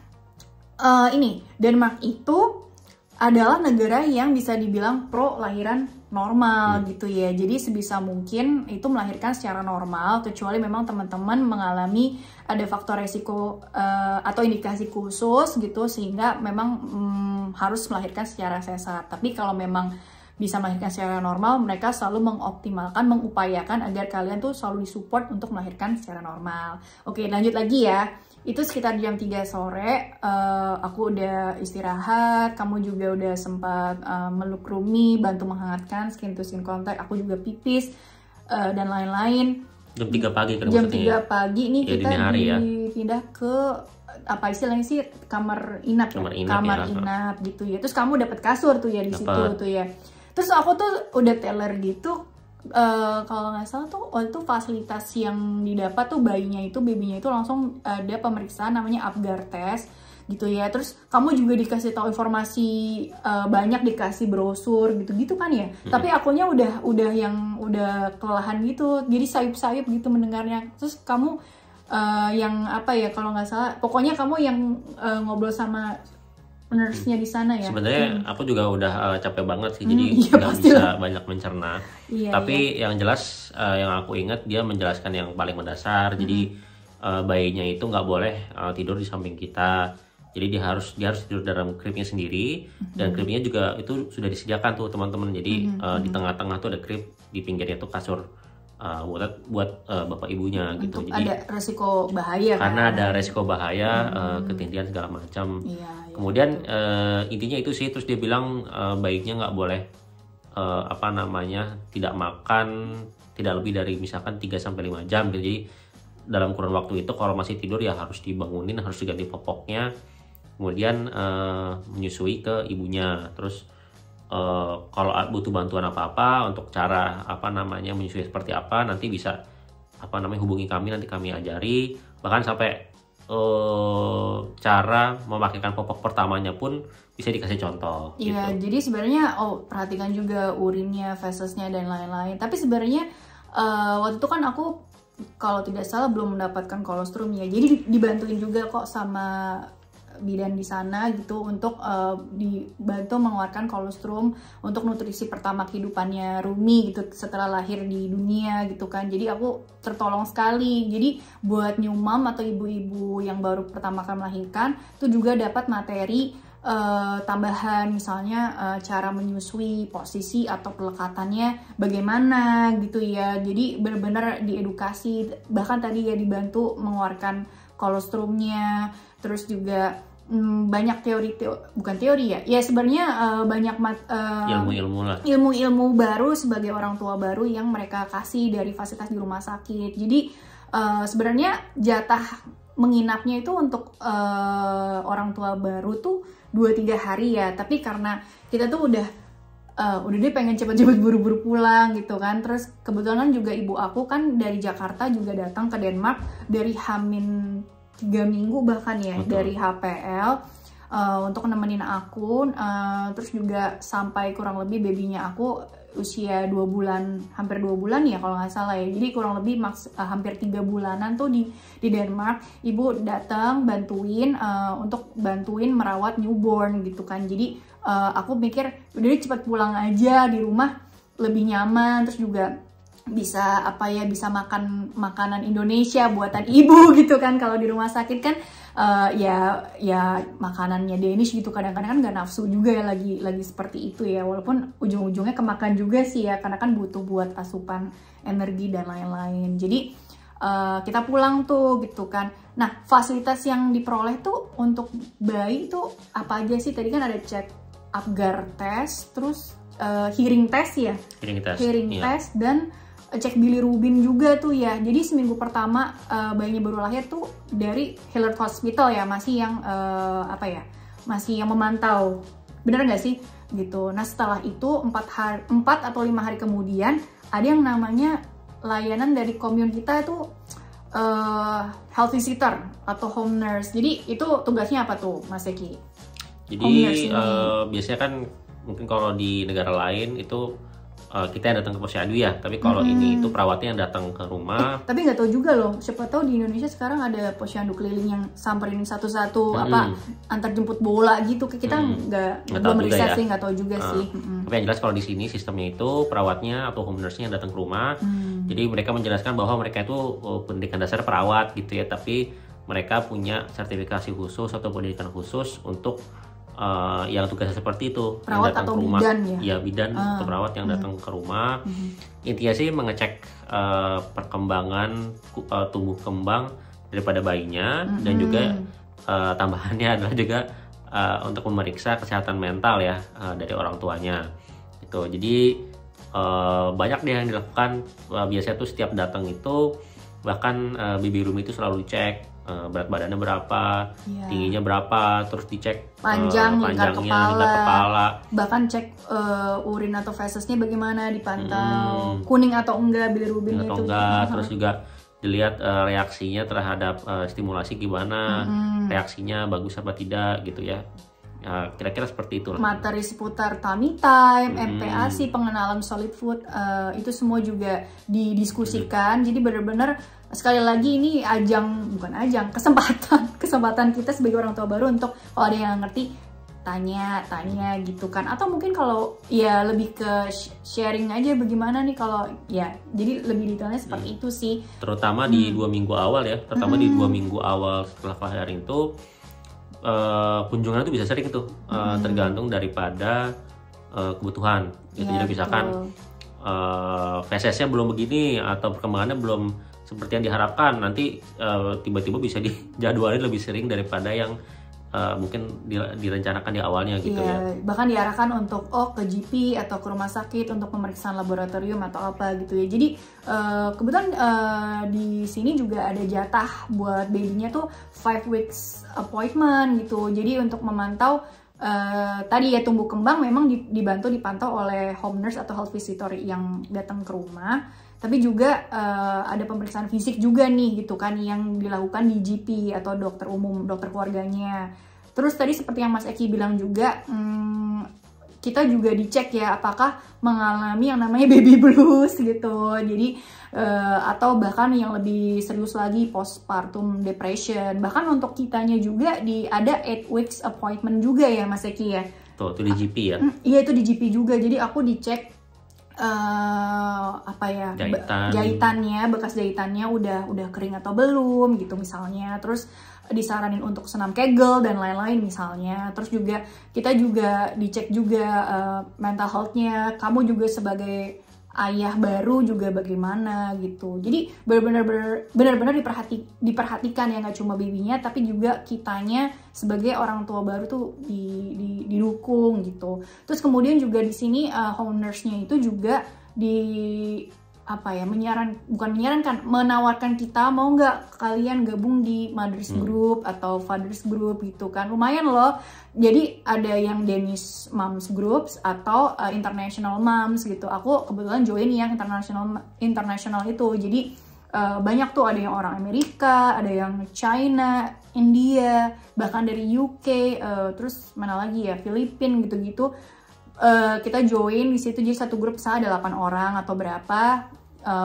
ini Denmark itu adalah negara yang bisa dibilang pro lahiran normal gitu ya. Jadi sebisa mungkin itu melahirkan secara normal, kecuali memang teman-teman mengalami ada faktor resiko atau indikasi khusus gitu, sehingga memang harus melahirkan secara sesar. Tapi kalau memang bisa melahirkan secara normal, mereka selalu mengoptimalkan, mengupayakan agar kalian tuh selalu disupport untuk melahirkan secara normal. Oke, lanjut lagi ya. Itu sekitar jam 3 sore, aku udah istirahat, kamu juga udah sempat meluk Rumi, bantu menghangatkan, skin to skin contact, aku juga pipis, dan lain-lain. Jam 3 pagi kan Jam 3 pagi nih ya, kita dipindah ke apa istilahnya sih, kamar inap, Kamar inap, kamar ya. inap gitu ya. Terus kamu dapat kasur tuh ya di situ Dapet. tuh ya. Terus aku tuh udah teler gitu. Kalau nggak salah tuh waktu itu fasilitas yang didapat tuh babynya itu langsung ada pemeriksaan namanya Apgar test gitu ya. Terus kamu juga dikasih tahu informasi banyak, dikasih brosur gitu-gitu kan ya. Tapi akunya udah kelelahan gitu. Jadi sayup-sayup gitu mendengarnya. Terus kamu yang apa ya, kalau nggak salah pokoknya kamu yang ngobrol sama nurse-nya di sana ya. Sebenarnya aku juga udah capek banget sih, jadi iya, nggak pastilah. bisa banyak mencerna. Iya, Tapi yang jelas yang aku ingat dia menjelaskan yang paling mendasar. Jadi bayinya itu nggak boleh tidur di samping kita. Jadi dia harus tidur dalam cribnya sendiri, dan cribnya juga itu sudah disediakan tuh teman-teman. Jadi di tengah-tengah tuh ada crib, di pinggirnya tuh kasur buat bapak ibunya gitu. Untuk Jadi ada resiko bahaya kan. karena ada resiko bahaya, ketindihan segala macam. Iya. Kemudian intinya itu sih. Terus dia bilang baiknya nggak boleh apa namanya, tidak makan tidak lebih dari misalkan 3-5 jam gitu. Jadi dalam kurun waktu itu kalau masih tidur ya harus dibangunin, harus diganti popoknya, kemudian menyusui ke ibunya. Terus kalau butuh bantuan apa-apa untuk cara apa namanya menyusui seperti apa, nanti bisa apa namanya hubungi kami, nanti kami ajari. Bahkan sampai cara memakaikan popok pertamanya pun bisa dikasih contoh. Iya, gitu. jadi sebenarnya perhatikan juga urinnya, fesesnya dan lain-lain. Tapi sebenarnya waktu itu kan aku kalau tidak salah belum mendapatkan kolostrum ya. Jadi dibantuin juga kok sama bidan di sana gitu untuk dibantu mengeluarkan kolostrum untuk nutrisi pertama kehidupannya Rumi gitu setelah lahir di dunia gitu kan. Jadi aku tertolong sekali. Jadi buat new mom atau ibu-ibu yang baru pertama kali melahirkan itu juga dapat materi tambahan, misalnya cara menyusui, posisi atau pelekatannya bagaimana gitu ya. Jadi benar-benar diedukasi, bahkan tadi ya dibantu mengeluarkan kolostrumnya. Terus juga banyak bukan teori ya sebenarnya banyak Ilmu-ilmu lah. ilmu-ilmu baru sebagai orang tua baru yang mereka kasih dari fasilitas di rumah sakit. Jadi sebenarnya jatah menginapnya itu untuk orang tua baru tuh 2-3 hari ya, tapi karena kita tuh udah deh pengen cepet-cepet buru-buru pulang gitu kan. Terus kebetulan kan juga ibu aku kan dari Jakarta juga datang ke Denmark dari Hamin 3 minggu bahkan ya. Betul. Dari HPL untuk nemenin aku, terus juga sampai kurang lebih babynya aku usia 2 bulan, hampir 2 bulan ya kalau nggak salah ya. Jadi kurang lebih hampir 3 bulanan tuh di Denmark. Ibu datang bantuin untuk bantuin merawat newborn gitu kan. Jadi aku mikir udah cepet pulang aja, di rumah lebih nyaman, terus juga bisa bisa makan makanan Indonesia buatan ibu gitu kan. Kalau di rumah sakit kan ya makanannya Danish gitu, kadang-kadang kan nggak nafsu juga ya lagi seperti itu ya, walaupun ujung-ujungnya kemakan juga sih ya, karena kan butuh buat asupan energi dan lain-lain. Jadi kita pulang tuh gitu kan. Nah, fasilitas yang diperoleh tuh untuk bayi tuh apa aja sih? Tadi kan ada cek Apgar test, terus hearing test ya, hearing test dan cek bilirubin juga tuh ya. Jadi seminggu pertama bayinya baru lahir tuh dari Hillard Hospital ya, masih yang masih yang memantau, bener nggak sih gitu. Nah setelah itu 4 atau 5 hari kemudian ada yang namanya layanan dari komun kita itu health visitor atau home nurse. Jadi itu tugasnya apa tuh Mas Eki? Jadi biasanya kan mungkin kalau di negara lain itu kita yang datang ke posyandu ya, tapi kalau ini itu perawatnya yang datang ke rumah. Tapi nggak tahu juga loh, siapa tahu di Indonesia sekarang ada posyandu keliling yang samperin satu-satu antar jemput bola gitu. Kita belum riset sih, nggak tahu juga sih. Tapi yang jelas kalau di sini sistemnya itu perawatnya atau home nurse-nya yang datang ke rumah. Jadi mereka menjelaskan bahwa mereka itu pendidikan dasar perawat gitu ya, tapi mereka punya sertifikasi khusus atau pendidikan khusus untuk yang tugasnya seperti itu, perawat yang datang atau ke rumah, bidan ya? Bidan atau perawat yang datang ke rumah. Intinya sih mengecek perkembangan tumbuh kembang daripada bayinya, dan juga tambahannya adalah juga untuk memeriksa kesehatan mental ya dari orang tuanya. Gitu. Jadi banyak deh yang dilakukan. Biasanya tuh setiap datang itu bahkan baby room itu selalu dicek berat badannya berapa, tingginya berapa, terus dicek lingkar panjangnya, kepala, bahkan cek urin atau fesesnya bagaimana, dipantau kuning atau enggak bilirubinnya itu. Terus juga dilihat reaksinya terhadap stimulasi gimana, reaksinya bagus apa tidak gitu ya. Kira-kira seperti itu lah. Materi seputar tummy time, MPASI, pengenalan solid food, itu semua juga didiskusikan. Jadi benar-benar sekali lagi ini kesempatan kita sebagai orang tua baru untuk kalau ada yang ngerti tanya gitu kan. Atau mungkin kalau ya lebih ke sharing aja bagaimana nih kalau ya, jadi lebih detailnya seperti itu sih. Terutama di 2 minggu awal ya, di 2 minggu awal setelah kelahiran itu kunjungan itu bisa sering tuh, tergantung daripada kebutuhan gitu. Jadi misalkan fesesnya belum begini atau perkembangannya belum seperti yang diharapkan, nanti tiba-tiba bisa dijadwalin lebih sering daripada yang mungkin direncanakan di awalnya gitu ya. Bahkan diarahkan untuk ke GP atau ke rumah sakit untuk pemeriksaan laboratorium atau apa gitu ya. Jadi kebetulan di sini juga ada jatah buat babynya tuh 5 weeks appointment gitu. Jadi untuk memantau tadi ya tumbuh kembang memang dipantau oleh home nurse atau health visitor yang datang ke rumah. Tapi juga ada pemeriksaan fisik juga nih gitu kan yang dilakukan di GP atau dokter umum, dokter keluarganya. Terus tadi seperti yang Mas Eki bilang juga, kita juga dicek ya apakah mengalami yang namanya baby blues gitu. Jadi atau bahkan yang lebih serius lagi postpartum depression. Bahkan untuk kitanya juga ada 8 weeks appointment juga ya Mas Eki ya. Tuh, itu di GP ya? Iya, itu di GP juga. Jadi aku dicek jahitannya, bekas jahitannya udah kering atau belum gitu misalnya. Terus disaranin untuk senam Kegel dan lain-lain misalnya. Terus juga kita juga dicek juga mental health-nya. Kamu juga sebagai ayah baru juga bagaimana gitu. Jadi benar-benar diperhatikan ya, nggak cuma babynya tapi juga kitanya sebagai orang tua baru tuh didukung gitu. Terus kemudian juga di sini home nurse-nya itu juga menawarkan kita, mau nggak kalian gabung di mothers group atau fathers group gitu kan. Lumayan loh. Jadi ada yang Danish moms groups atau international moms gitu. Aku kebetulan join yang international itu. Jadi banyak tuh, ada yang orang Amerika, ada yang China, India, bahkan dari UK, terus mana lagi ya, Filipina gitu-gitu. Kita join di situ, jadi satu grup ada 8 orang atau berapa,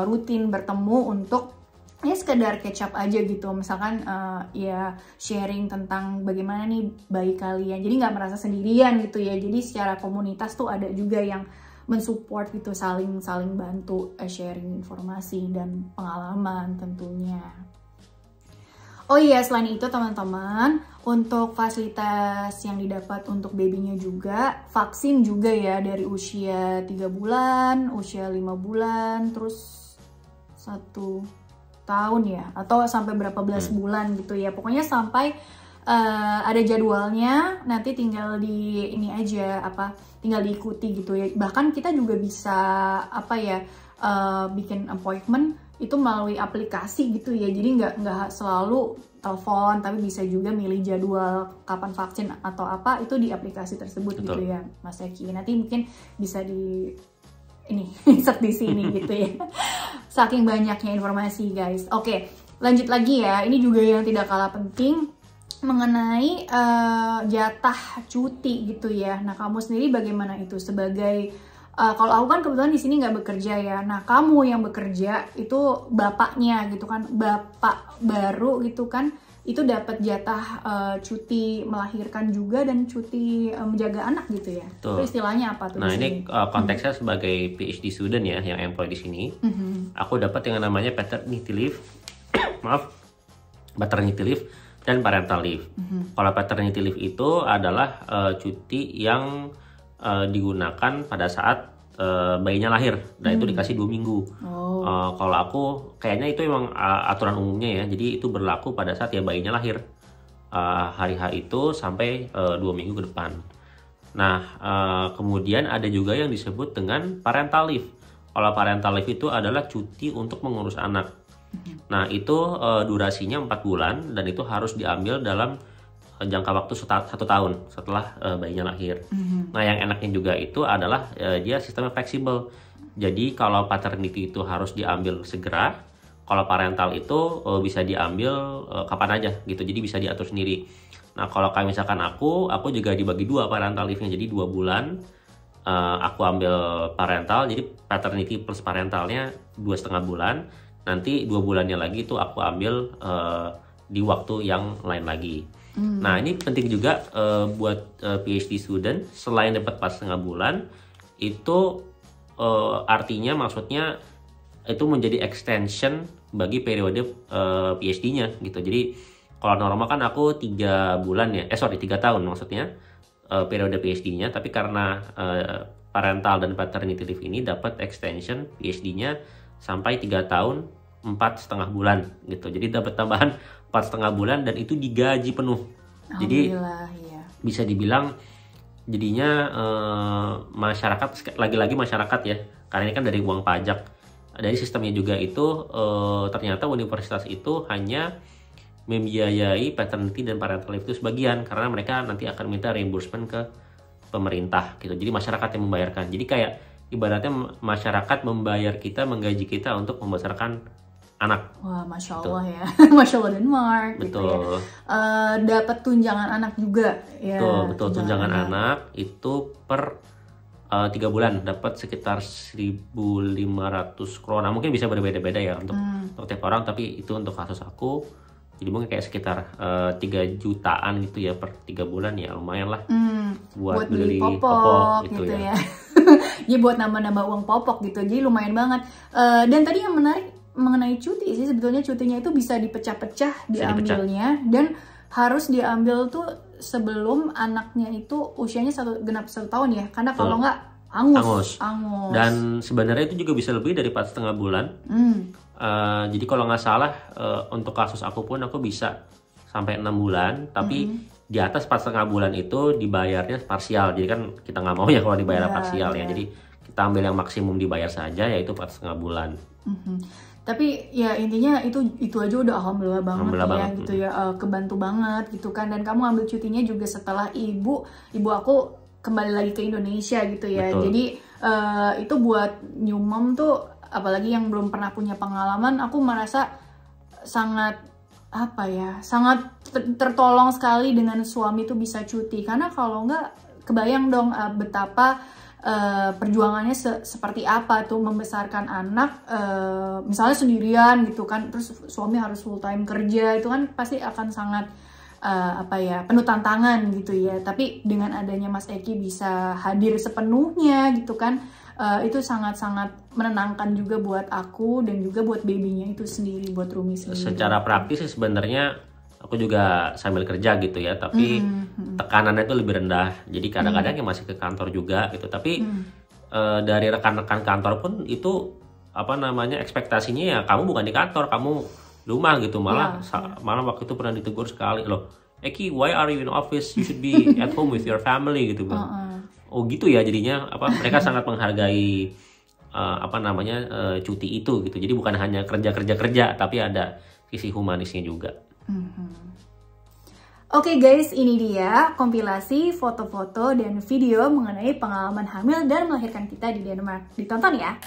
rutin bertemu untuk ya sekedar catch up aja gitu. Misalkan ya sharing tentang bagaimana nih bayi kalian, jadi nggak merasa sendirian gitu ya. Jadi secara komunitas tuh ada juga yang mensupport gitu, saling bantu sharing informasi dan pengalaman tentunya. Oh iya, selain itu teman-teman, untuk fasilitas yang didapat untuk babynya juga, vaksin juga ya dari usia 3 bulan, usia 5 bulan, terus 1 tahun ya, atau sampai berapa belas bulan gitu ya. Pokoknya sampai ada jadwalnya, nanti tinggal tinggal diikuti gitu ya. Bahkan kita juga bisa bikin appointment itu melalui aplikasi gitu ya. Jadi nggak selalu telepon, tapi bisa juga milih jadwal kapan vaksin atau apa itu di aplikasi tersebut. Betul. Gitu ya Mas Eki. Nanti mungkin bisa insert di sini gitu ya. Saking banyaknya informasi guys. Oke, lanjut lagi ya. Ini juga yang tidak kalah penting mengenai jatah cuti gitu ya. Nah, kamu sendiri bagaimana itu sebagai kalau aku kan kebetulan di sini nggak bekerja ya. Nah, kamu yang bekerja itu bapaknya gitu kan, bapak baru gitu kan, itu dapat jatah cuti melahirkan juga dan cuti menjaga anak gitu ya. Tuh. Itu istilahnya apa tuh? Nah, ini konteksnya sebagai PhD student ya yang employed di sini. Aku dapat yang namanya paternity leave, paternity leave dan parental leave. Kalau paternity leave itu adalah cuti yang digunakan pada saat bayinya lahir, dan itu dikasih 2 minggu. Kalau aku kayaknya itu emang aturan umumnya ya, jadi itu berlaku pada saat ya bayinya lahir, hari H itu sampai 2 minggu ke depan. Nah, kemudian ada juga yang disebut dengan parental leave. Kalau parental leave itu adalah cuti untuk mengurus anak. Nah itu durasinya 4 bulan dan itu harus diambil dalam jangka waktu 1 tahun setelah bayinya lahir. Nah yang enaknya juga itu adalah dia sistemnya fleksibel. Jadi kalau paternity itu harus diambil segera, kalau parental itu bisa diambil kapan aja gitu. Jadi bisa diatur sendiri. Nah kalau kayak misalkan aku juga dibagi 2 parental leave-nya. Jadi 2 bulan aku ambil parental, jadi paternity plus parentalnya 2,5 bulan. Nanti 2 bulannya lagi itu aku ambil di waktu yang lain lagi. Nah ini penting juga buat PhD student, selain dapat 4,5 bulan itu artinya maksudnya itu menjadi extension bagi periode PhD-nya gitu. Jadi kalau normal kan aku 3 bulan ya, 3 tahun maksudnya periode PhD-nya, tapi karena parental dan paternity leave ini dapat extension PhD-nya sampai 3 tahun 4,5 bulan gitu. Jadi dapat tambahan 4,5 bulan dan itu digaji penuh. Jadi ya. bisa dibilang jadinya masyarakat, lagi-lagi masyarakat ya, karena ini kan dari uang pajak, dari sistemnya juga itu ternyata universitas itu hanya membiayai paternity dan parental leave itu sebagian, karena mereka nanti akan minta reimbursement ke pemerintah gitu. Jadi masyarakat yang membayarkan. Jadi kayak ibaratnya masyarakat membayar kita, menggaji kita untuk membesarkan anak. Wah, Masya Allah ya. Masya Allah Denmark. Betul. Gitu ya. Dapat tunjangan anak juga ya. Betul. Tunjangan anak itu per 3 bulan dapat sekitar 1.500 krona. Mungkin bisa berbeda-beda ya untuk tiap orang, tapi itu untuk kasus aku. Jadi mungkin kayak sekitar 3 jutaan gitu ya per 3 bulan, ya lumayan lah buat beli popok gitu ya. Jadi buat nambah-nambah uang popok gitu, jadi lumayan banget. Dan tadi yang menarik mengenai cuti sih, sebetulnya cutinya itu bisa dipecah-pecah diambilnya, dan harus diambil tuh sebelum anaknya itu usianya genap 1 tahun ya, karena kalau nggak angus. Dan sebenarnya itu juga bisa lebih dari 4,5 bulan. Jadi kalau nggak salah untuk kasus aku pun aku bisa sampai 6 bulan, tapi di atas 4,5 bulan itu dibayarnya parsial. Jadi kan kita nggak mau ya kalau dibayar parsial ya. Jadi kita ambil yang maksimum dibayar saja, yaitu 4,5 bulan. Tapi ya intinya itu aja udah alhamdulillah banget gitu ya, kebantu banget gitu kan. Dan kamu ambil cutinya juga setelah ibu aku kembali lagi ke Indonesia gitu ya. Betul. Jadi itu buat new mom tuh, apalagi yang belum pernah punya pengalaman, aku merasa sangat sangat tertolong sekali dengan suami tuh bisa cuti. Karena kalau nggak, kebayang dong betapa perjuangannya seperti apa tuh membesarkan anak, misalnya sendirian gitu kan, terus suami harus full time kerja, itu kan pasti akan sangat penuh tantangan gitu ya. Tapi dengan adanya Mas Eki bisa hadir sepenuhnya gitu kan, itu sangat-sangat menenangkan juga buat aku dan juga buat babynya itu sendiri, buat Rumi sendiri. Secara praktis sebenarnya aku juga sambil kerja gitu ya, tapi tekanannya itu lebih rendah. Jadi kadang-kadang ya masih ke kantor juga gitu. Tapi dari rekan-rekan kantor pun itu ekspektasinya ya kamu bukan di kantor, kamu di rumah gitu. Malah waktu itu pernah ditegur sekali, loh Eki, why are you in office? You should be at home with your family gitu. Oh gitu ya, jadinya mereka sangat menghargai cuti itu gitu. Jadi bukan hanya kerja, tapi ada sisi humanisnya juga. Oke guys, ini dia kompilasi foto-foto dan video mengenai pengalaman hamil dan melahirkan kita di Denmark. Ditonton ya!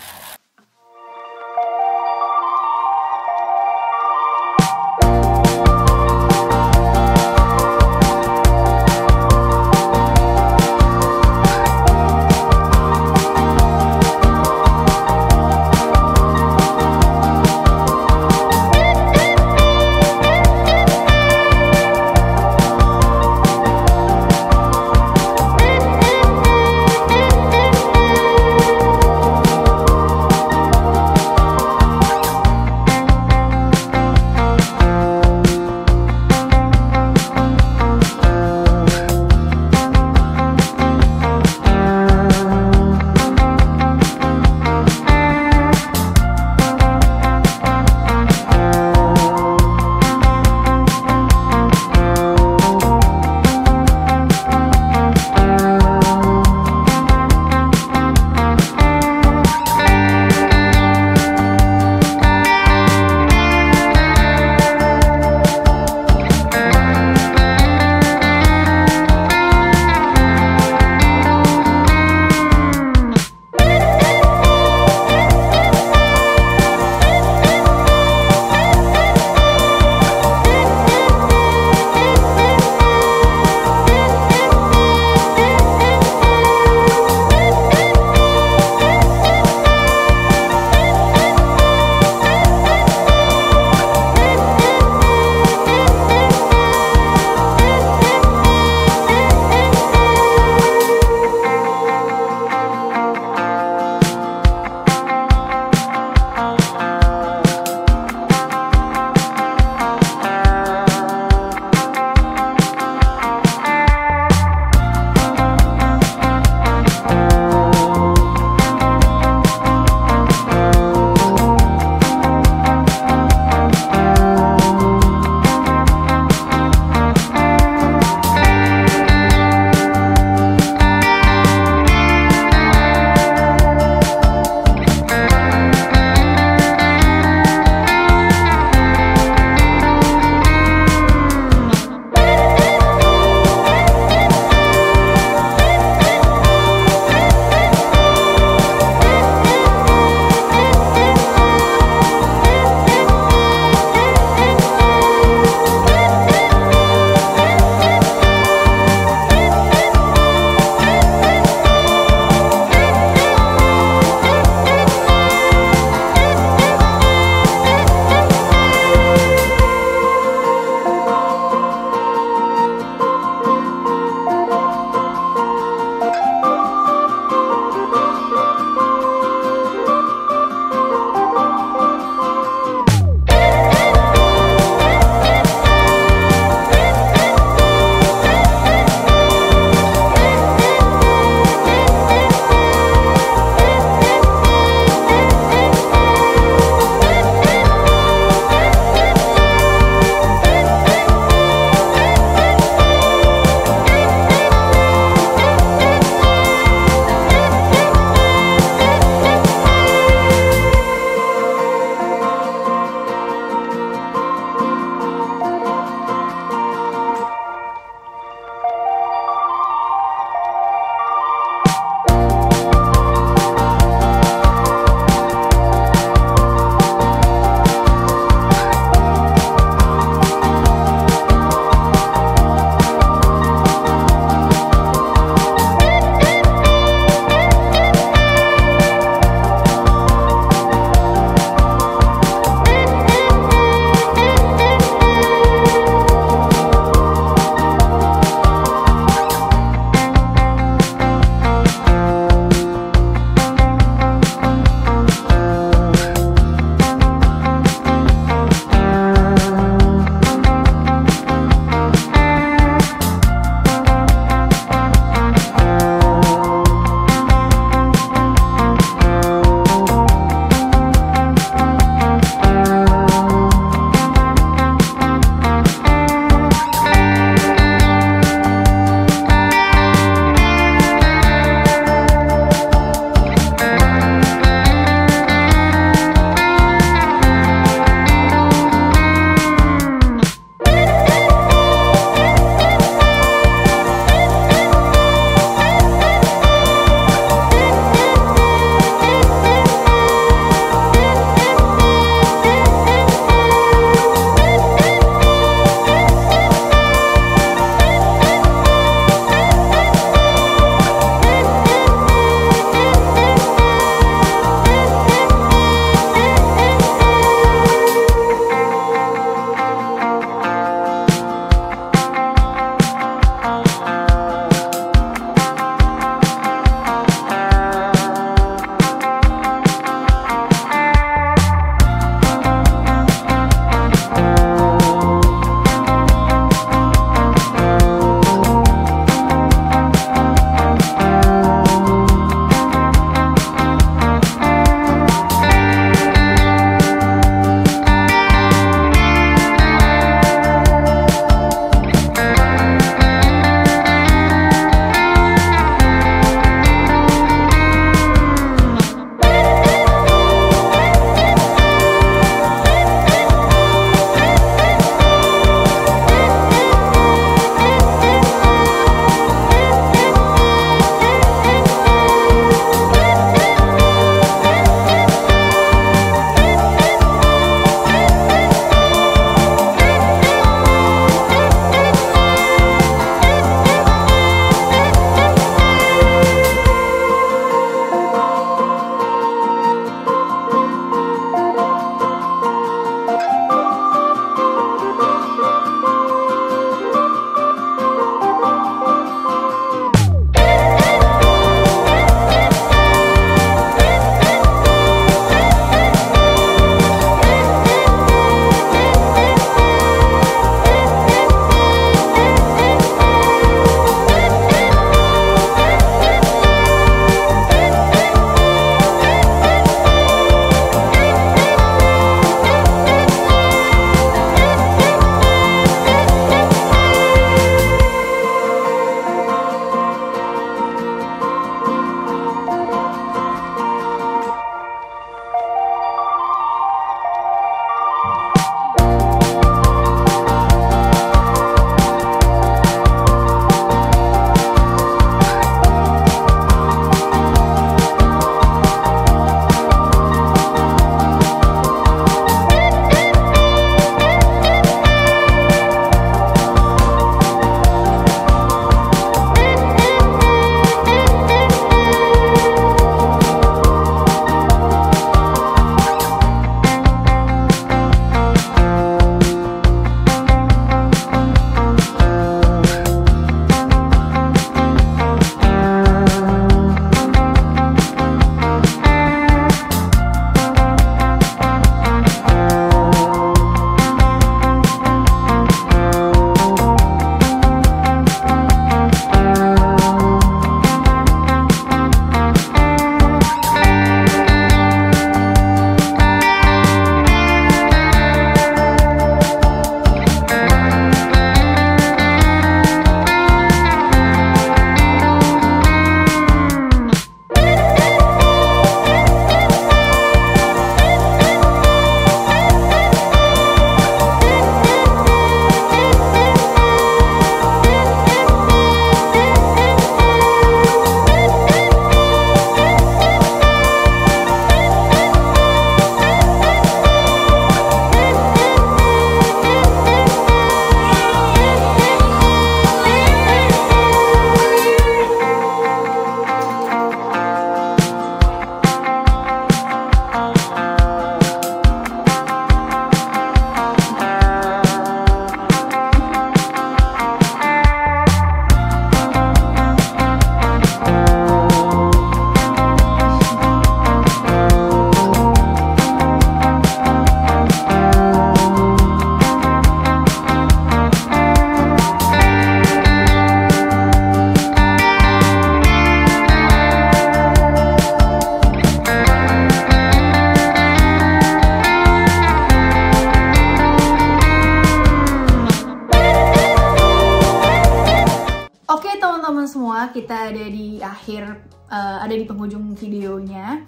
ada di penghujung videonya.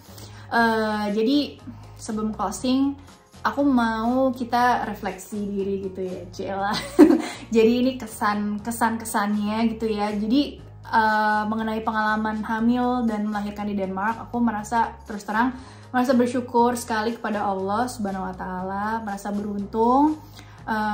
Jadi sebelum closing, aku mau kita refleksi diri gitu ya, Cila. Jadi ini kesannya gitu ya. Jadi mengenai pengalaman hamil dan melahirkan di Denmark, aku merasa terus terang merasa bersyukur sekali kepada Allah Subhanahu wa Ta'ala, merasa beruntung.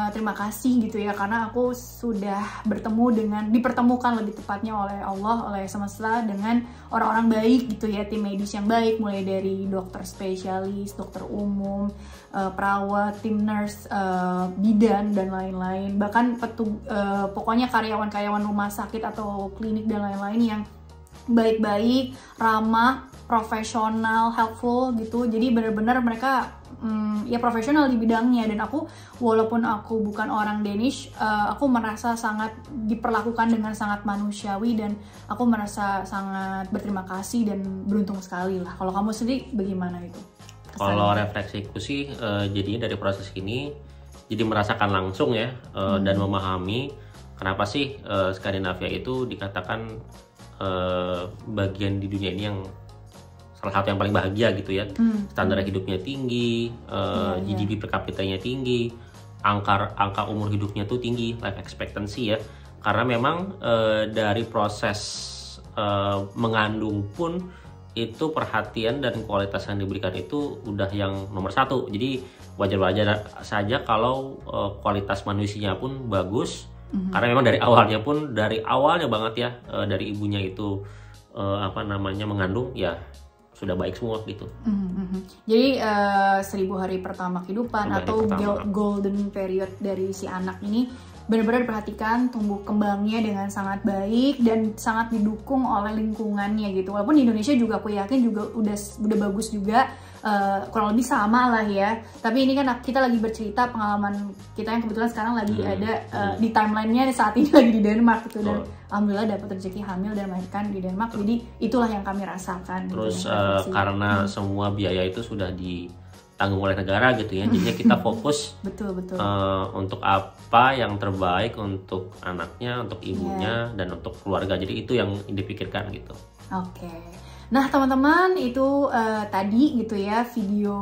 Terima kasih gitu ya, karena aku sudah dipertemukan lebih tepatnya oleh Allah, oleh semesta dengan orang-orang baik gitu ya, tim medis yang baik, mulai dari dokter spesialis, dokter umum, perawat, tim nurse, bidan dan lain-lain, bahkan pokoknya karyawan-karyawan rumah sakit atau klinik dan lain-lain yang baik-baik, ramah, profesional, helpful gitu. Jadi benar-benar mereka ya profesional di bidangnya, dan aku walaupun aku bukan orang Danish, aku merasa sangat diperlakukan dengan sangat manusiawi, dan aku merasa sangat berterima kasih dan beruntung sekali lah. Kalau kamu sendiri bagaimana itu? Kalau refleksiku sih jadinya dari proses ini jadi merasakan langsung ya, dan memahami kenapa sih Skandinavia itu dikatakan bagian di dunia ini yang salah satu yang paling bahagia gitu ya. Standar hidupnya tinggi, GDP per kapitanya tinggi, angka umur hidupnya tuh tinggi, life expectancy ya. Karena memang dari proses mengandung pun itu perhatian dan kualitas yang diberikan itu udah yang nomor satu. Jadi wajar-wajar saja kalau kualitas manusianya pun bagus. Karena memang dari awalnya banget ya, dari ibunya itu mengandung ya sudah baik semua gitu. Jadi 1000 hari pertama kehidupan atau golden period dari si anak ini benar-benar diperhatikan tumbuh kembangnya dengan sangat baik dan sangat didukung oleh lingkungannya gitu. Walaupun di Indonesia juga aku yakin juga udah bagus juga, kurang lebih sama lah ya. Tapi ini kan kita lagi bercerita pengalaman kita yang kebetulan sekarang lagi ada di timelinenya saat ini lagi di Denmark gitu, dan alhamdulillah dapat rezeki hamil dan melahirkan di Denmark. Jadi itulah yang kami rasakan. Terus gitu, karena semua biaya itu sudah ditanggung oleh negara gitu ya, jadinya kita fokus betul. Untuk apa yang terbaik untuk anaknya, untuk ibunya, dan untuk keluarga. Jadi itu yang dipikirkan gitu. Oke. Nah teman-teman, itu tadi gitu ya video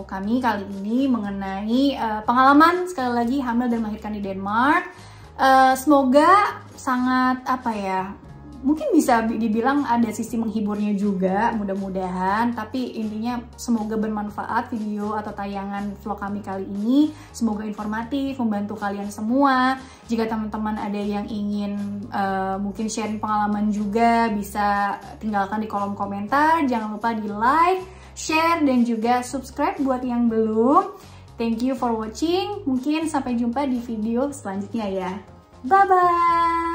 kami kali ini mengenai pengalaman sekali lagi hamil dan melahirkan di Denmark. Semoga sangat mungkin bisa dibilang ada sisi menghiburnya juga, mudah-mudahan. Tapi intinya semoga bermanfaat video atau tayangan vlog kami kali ini. Semoga informatif, membantu kalian semua. Jika teman-teman ada yang ingin mungkin sharing pengalaman juga, bisa tinggalkan di kolom komentar. Jangan lupa di like, share, dan juga subscribe buat yang belum. Thank you for watching. Mungkin sampai jumpa di video selanjutnya ya. Bye-bye!